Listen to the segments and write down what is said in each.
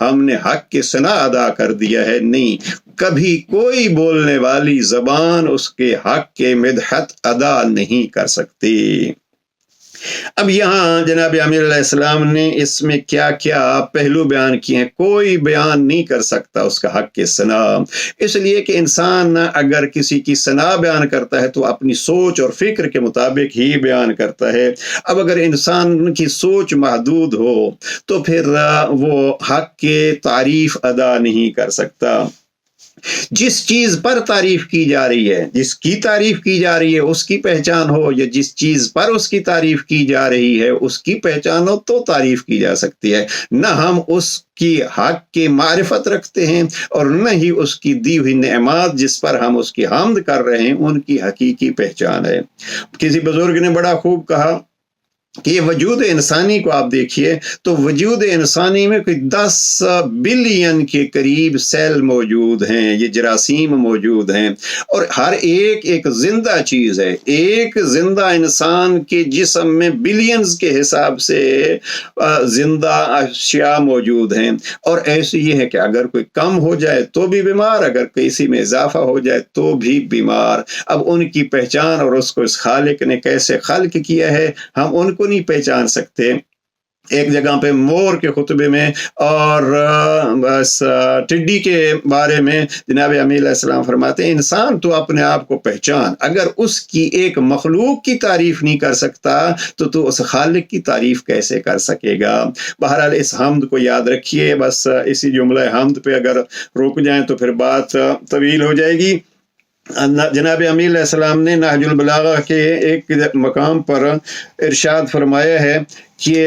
ہم نے حق کے ثنا ادا کر دیا ہے. نہیں، کبھی کوئی بولنے والی زبان اس کے حق کے مدحت ادا نہیں کر سکتی. اب یہاں جناب امیر علیہ السلام نے اس میں کیا کیا پہلو بیان کیے ہیں. کوئی بیان نہیں کر سکتا اس کا حق کے ثنا، اس لیے کہ انسان اگر کسی کی ثنا بیان کرتا ہے تو اپنی سوچ اور فکر کے مطابق ہی بیان کرتا ہے. اب اگر انسان کی سوچ محدود ہو تو پھر وہ حق کے تعریف ادا نہیں کر سکتا. جس چیز پر تعریف کی جا رہی ہے، جس کی تعریف کی جا رہی ہے اس کی پہچان ہو، یا جس چیز پر اس کی تعریف کی جا رہی ہے اس کی پہچان ہو تو تعریف کی جا سکتی ہے. نہ ہم اس کی حق کی معرفت رکھتے ہیں اور نہ ہی اس کی دی ہوئی نعمات جس پر ہم اس کی حمد کر رہے ہیں ان کی حقیقی پہچان ہے. کسی بزرگ نے بڑا خوب کہا کہ یہ وجود انسانی کو آپ دیکھیے تو وجود انسانی میں کوئی 10 بلین کے قریب سیل موجود ہیں، یہ جراثیم موجود ہیں، اور ہر ایک زندہ چیز ہے. ایک زندہ انسان کے جسم میں بلینز کے حساب سے زندہ اشیاء موجود ہیں. اور ایسے یہ ہے کہ اگر کوئی کم ہو جائے تو بھی بیمار، اگر کسی میں اضافہ ہو جائے تو بھی بیمار. اب ان کی پہچان اور اس کو اس خالق نے کیسے خلق کیا ہے ہم ان کو نہیں پہچان سکتے. ایک جگہ پہ مور کے خطبے میں اور ٹڈی کے بارے میں جناب امیر علیہ السلام فرماتے ہیں انسان تو اپنے آپ کو پہچان، اگر اس کی ایک مخلوق کی تعریف نہیں کر سکتا تو اس خالق کی تعریف کیسے کر سکے گا. بہرحال اس حمد کو یاد رکھیے. بس اسی جملہ حمد پہ اگر رک جائیں تو پھر بات طویل ہو جائے گی. جناب امیر علیہ السلام نے نہج البلاغہ کے ایک مقام پر ارشاد فرمایا ہے کہ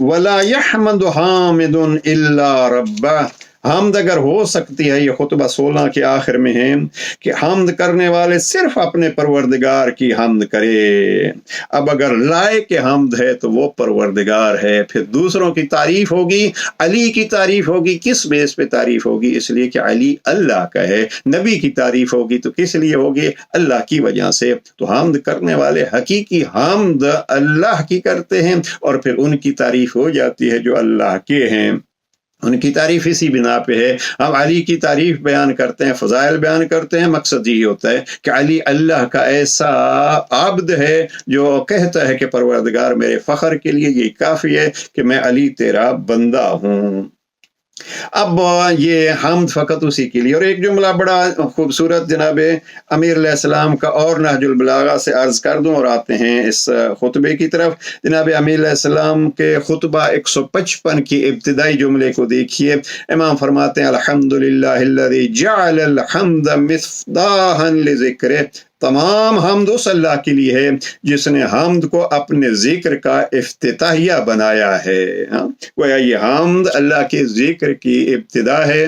وَلَا يَحْمَدُ حَامِدٌ إِلَّا رَبَّهُ. حمد اگر ہو سکتی ہے، یہ خطبہ 16 کے آخر میں ہے کہ حمد کرنے والے صرف اپنے پروردگار کی حمد کرے. اب اگر لائق حمد ہے تو وہ پروردگار ہے. پھر دوسروں کی تعریف ہوگی، علی کی تعریف ہوگی. کس بیس پہ تعریف ہوگی؟ اس لیے کہ علی اللہ کا ہے. نبی کی تعریف ہوگی تو کس لیے ہوگی؟ اللہ کی وجہ سے. تو حمد کرنے والے حقیقی حمد اللہ کی کرتے ہیں اور پھر ان کی تعریف ہو جاتی ہے جو اللہ کے ہیں. ان کی تعریف اسی بنا پہ ہے. ہم علی کی تعریف بیان کرتے ہیں، فضائل بیان کرتے ہیں، مقصد یہی ہوتا ہے کہ علی اللہ کا ایسا عبد ہے جو کہتا ہے کہ پروردگار میرے فخر کے لیے یہ کافی ہے کہ میں علی تیرا بندہ ہوں. اب یہ حمد فقط اسی کے لیے. اور ایک جملہ بڑا خوبصورت جناب امیر علیہ السلام کا اور نہج البلاغہ سے عرض کر دوں اور آتے ہیں اس خطبے کی طرف. جناب امیر علیہ السلام کے خطبہ 155 کی ابتدائی جملے کو دیکھیے. امام فرماتے ہیں الحمدللہ الذی جعل الحمد مفتاحا لذکرہ. تمام حمد اس اللہ کے لیے ہے جس نے حمد کو اپنے ذکر کا افتتاحیہ بنایا ہے. گویا یہ حمد اللہ کے ذکر کی ابتدا ہے،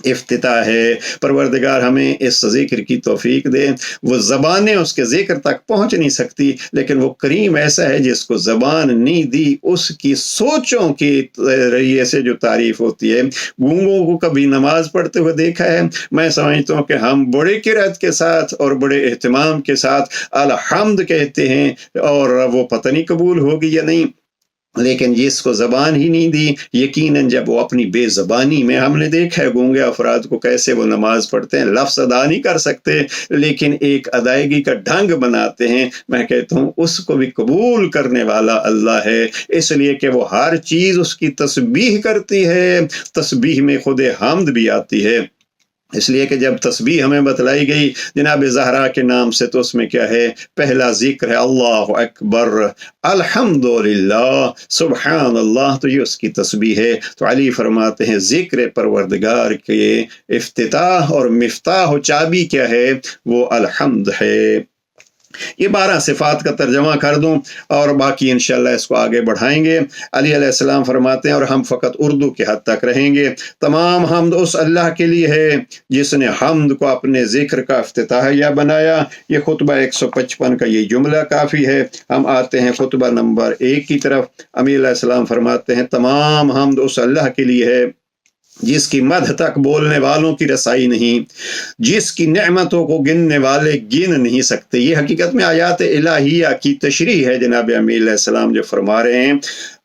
افتتاح ہے. پروردگار ہمیں اس ذکر کی توفیق دے. وہ زبانیں اس کے ذکر تک پہنچ نہیں سکتی، لیکن وہ کریم ایسا ہے جس کو زبان نہیں دی اس کی سوچوں کی ذریعے سے جو تعریف ہوتی ہے. گونگوں کو کبھی نماز پڑھتے ہوئے دیکھا ہے؟ میں سمجھتا ہوں کہ ہم بڑے قرأت کے ساتھ اور بڑے اہتمام کے ساتھ الحمد کہتے ہیں اور وہ پتہ نہیں قبول ہوگی یا نہیں. لیکن جس کو زبان ہی نہیں دی، یقیناً جب وہ اپنی بے زبانی میں، ہم نے دیکھا ہے گونگے افراد کو کیسے وہ نماز پڑھتے ہیں، لفظ ادا نہیں کر سکتے لیکن ایک ادائیگی کا ڈھنگ بناتے ہیں. میں کہتا ہوں اس کو بھی قبول کرنے والا اللہ ہے، اس لیے کہ وہ ہر چیز اس کی تسبیح کرتی ہے. تسبیح میں خود حمد بھی آتی ہے. اس لیے کہ جب تسبیح ہمیں بتلائی گئی جناب زہرا کے نام سے تو اس میں کیا ہے؟ پہلا ذکر ہے اللہ اکبر، الحمدللہ، سبحان اللہ. تو یہ اس کی تسبیح ہے. تو علی فرماتے ہیں ذکر پروردگار کے افتتاح اور مفتاح و چابی کیا ہے؟ وہ الحمد ہے. یہ 12 صفات کا ترجمہ کر دوں اور باقی انشاءاللہ اس کو آگے بڑھائیں گے. علی علیہ السلام فرماتے ہیں اور ہم فقط اردو کے حد تک رہیں گے. تمام حمد اس اللہ کے لیے ہے جس نے حمد کو اپنے ذکر کا افتتاحیہ بنایا. یہ خطبہ 155 کا یہ جملہ کافی ہے. ہم آتے ہیں خطبہ نمبر 1 کی طرف. امیر علیہ السلام فرماتے ہیں تمام حمد اس اللہ کے لیے ہے جس کی مدح تک بولنے والوں کی رسائی نہیں، جس کی نعمتوں کو گننے والے گن نہیں سکتے۔ یہ حقیقت میں آیات الہیہ کی تشریح ہے جناب امیل علیہ السلام جو فرما رہے ہیں،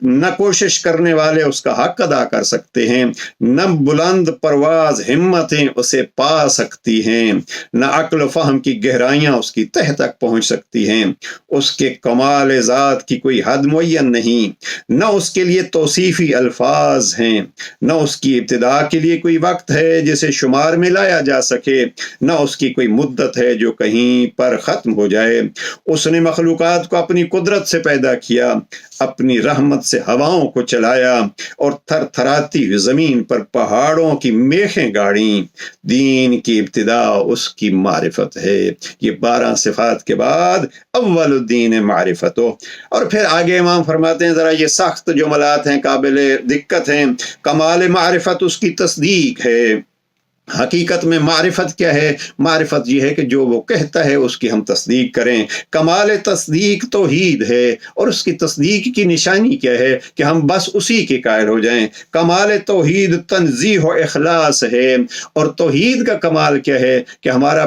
نہ کوشش کرنے والے اس کا حق ادا کر سکتے ہیں، نہ بلند پرواز ہمتیں اسے پا سکتی ہیں، نہ عقل و فہم کی گہرائیاں اس کی تہ تک پہنچ سکتی ہیں۔ اس کے کمال ذات کی کوئی حد معین نہیں، نہ اس کے لیے توصیفی الفاظ ہیں، نہ اس کی ابتدا کے لیے کوئی وقت ہے جسے شمار میں لایا جا سکے، نہ اس کی کوئی مدت ہے جو کہیں پر ختم ہو جائے۔ اس نے مخلوقات کو اپنی قدرت سے پیدا کیا، اپنی رحمت سے ہواؤں کو چلایا اور تھر تھراتی ہوئی زمین پر پہاڑوں کی میخیں گاڑیں۔ دین کی ابتدا اس کی معرفت ہے۔ یہ 12 صفات کے بعد اول الدین معرفت ہو، اور پھر آگے امام فرماتے ہیں، ذرا یہ سخت جملات ہیں، قابل دقت ہیں۔ کمال معرفت اس کی تصدیق ہے۔ حقیقت میں معرفت کیا ہے؟ معرفت یہ ہے کہ جو وہ کہتا ہے اس کی ہم تصدیق کریں۔ کمال تصدیق توحید ہے، اور اس کی تصدیق کی نشانی کیا ہے؟ کہ ہم بس اسی کے قائل ہو جائیں۔ کمال توحید تنزیہ و اخلاص ہے، اور توحید کا کمال کیا ہے؟ کہ ہمارا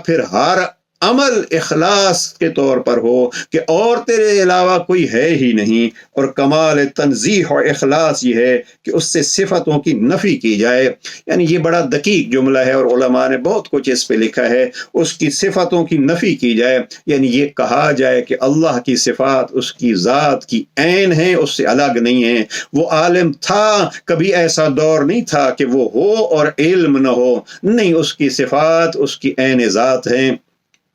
پھر ہر عمل اخلاص کے طور پر ہو کہ اور تیرے علاوہ کوئی ہے ہی نہیں۔ اور کمال تنزیہ و اخلاص یہ ہے کہ اس سے صفتوں کی نفی کی جائے۔ یعنی یہ بڑا دقیق جملہ ہے، اور علماء نے بہت کچھ اس پہ لکھا ہے۔ اس کی صفتوں کی نفی کی جائے، یعنی یہ کہا جائے کہ اللہ کی صفات اس کی ذات کی عین ہیں، اس سے الگ نہیں ہیں۔ وہ عالم تھا، کبھی ایسا دور نہیں تھا کہ وہ ہو اور علم نہ ہو، نہیں، اس کی صفات اس کی عین ذات ہیں۔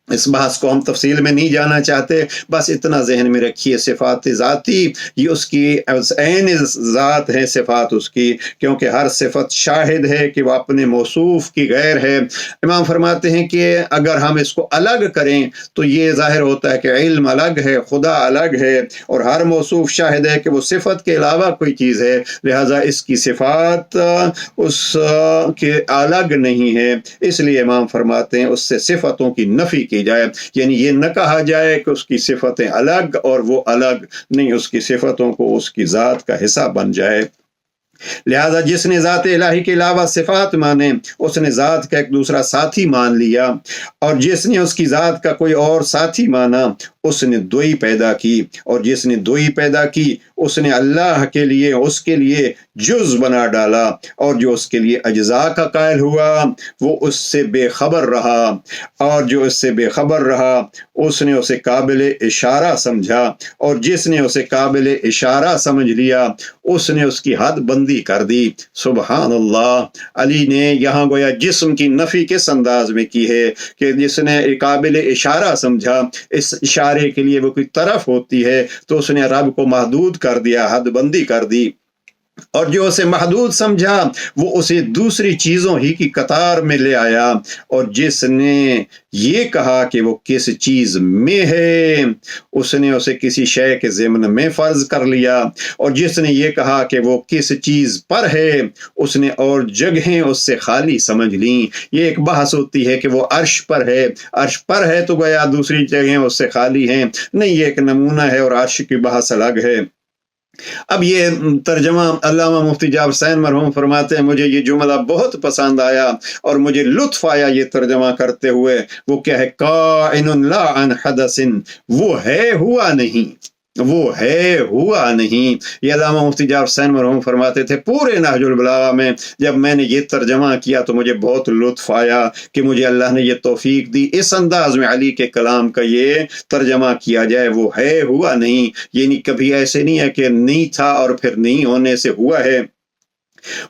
اس بحث کو ہم تفصیل میں نہیں جانا چاہتے، بس اتنا ذہن میں رکھیے، صفات ذاتی یہ اس کی عین ذات ہے، صفات اس کی، کیونکہ ہر صفت شاہد ہے کہ وہ اپنے موصوف کی غیر ہے۔ امام فرماتے ہیں کہ اگر ہم اس کو الگ کریں تو یہ ظاہر ہوتا ہے کہ علم الگ ہے، خدا الگ ہے، اور ہر موصوف شاہد ہے کہ وہ صفت کے علاوہ کوئی چیز ہے، لہذا اس کی صفات اس کے الگ نہیں ہے۔ اس لیے امام فرماتے ہیں اس سے صفتوں کی نفی کی جائے، یعنی یہ نہ کہا جائے کہ اس کی صفتیں الگ اور وہ الگ، نہیں، اس کی صفتوں کو اس کی ذات کا حصہ بن جائے۔ لہذا جس نے ذات الہی کے علاوہ صفات مانے، اس نے ذات کا ایک دوسرا ساتھی مان لیا، اور جس نے اس کی ذات کا کوئی اور ساتھی مانا، اس نے دوئی پیدا کی، اور جس نے دوئی پیدا کی اس نے اللہ کے لیے اس کے لیے جز بنا ڈالا، اور جو اس کے لیے اجزاء کا قائل ہوا وہ اس سے بے خبر رہا، اور جو اس سے بے خبر رہا اس نے اسے قابل اشارہ سمجھا، اور جس نے اسے قابل اشارہ سمجھ لیا اس نے اس کی حد بندی کر دی۔ سبحان اللہ! علی نے یہاں گویا جسم کی نفی کس انداز میں کی ہے کہ جس نے قابل اشارہ سمجھا، اس اشارے کے لیے وہ کوئی طرف ہوتی ہے، تو اس نے رب کو محدود کر دیا، حد بندی کر دی، اور جو اسے محدود سمجھا وہ اسے دوسری چیزوں ہی کی قطار میں لے آیا، اور جس نے یہ کہا کہ وہ کس چیز میں ہے اس نے اسے کسی شے کے ضمن میں فرض کر لیا، اور جس نے یہ کہا کہ وہ کس چیز پر ہے اس نے اور جگہیں اس سے خالی سمجھ لیں۔ یہ ایک بحث ہوتی ہے کہ وہ عرش پر ہے، عرش پر ہے تو گویا دوسری جگہیں اس سے خالی ہیں، نہیں، یہ ایک نمونہ ہے، اور عرش کی بحث الگ ہے۔ اب یہ ترجمہ علامہ مفتی جعفر حسین مرحوم فرماتے ہیں، مجھے یہ جملہ بہت پسند آیا اور مجھے لطف آیا یہ ترجمہ کرتے ہوئے۔ وہ کیا ہے؟ کائن لا عن حدث، وہ ہے ہوا نہیں، وہ ہے ہوا نہیں۔ یہ علامہ مفتی جعفر حسین مرحوم فرماتے تھے پورے نہج البلاغہ میں جب میں نے یہ ترجمہ کیا تو مجھے بہت لطف آیا کہ مجھے اللہ نے یہ توفیق دی اس انداز میں علی کے کلام کا یہ ترجمہ کیا جائے، وہ ہے ہوا نہیں، یعنی کبھی ایسے نہیں ہے کہ نہیں تھا اور پھر نہیں ہونے سے ہوا ہے،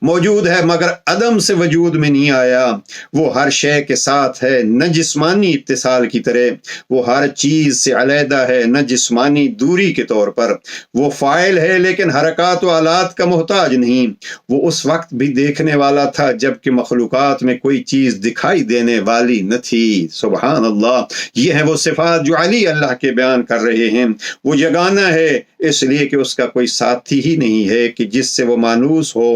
موجود ہے مگر عدم سے وجود میں نہیں آیا۔ وہ ہر شے کے ساتھ ہے، نہ جسمانی اتصال کی طرح، وہ ہر چیز سے علیحدہ ہے، نہ جسمانی دوری کے طور پر۔ وہ فاعل ہے لیکن حرکات و آلات کا محتاج نہیں۔ وہ اس وقت بھی دیکھنے والا تھا جبکہ مخلوقات میں کوئی چیز دکھائی دینے والی نہ تھی۔ سبحان اللہ! یہ ہے وہ صفات جو علی اللہ کے بیان کر رہے ہیں۔ وہ یگانہ ہے اس لیے کہ اس کا کوئی ساتھی ہی نہیں ہے کہ جس سے وہ مانوس ہو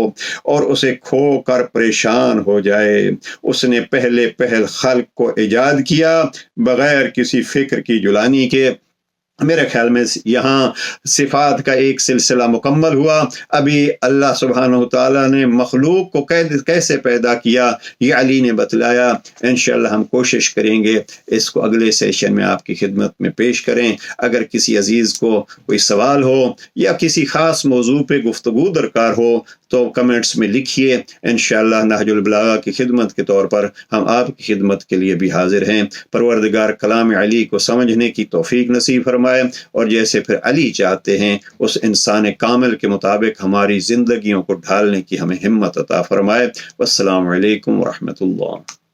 اور اسے کھو کر پریشان ہو جائے۔ اس نے پہل خلق کو ایجاد کیا بغیر کسی فکر کی جلانی کے، میرے خیال میں یہاں صفات کا ایک سلسلہ مکمل ہوا۔ ابھی اللہ سبحانہ و تعالیٰ نے مخلوق کو کیسے پیدا کیا یہ علی نے بتلایا۔ انشاءاللہ ہم کوشش کریں گے اس کو اگلے سیشن میں آپ کی خدمت میں پیش کریں۔ اگر کسی عزیز کو کوئی سوال ہو یا کسی خاص موضوع پہ گفتگو درکار ہو تو کمنٹس میں لکھیے۔ انشاءاللہ نہج البلاغہ کی خدمت کے طور پر ہم آپ کی خدمت کے لیے بھی حاضر ہیں۔ پروردگار کلام علی کو سمجھنے کی توفیق نصیب فرمائے، اور جیسے پھر علی چاہتے ہیں اس انسان کامل کے مطابق ہماری زندگیوں کو ڈھالنے کی ہمیں ہمت عطا فرمائے۔ والسلام علیکم ورحمۃ اللہ۔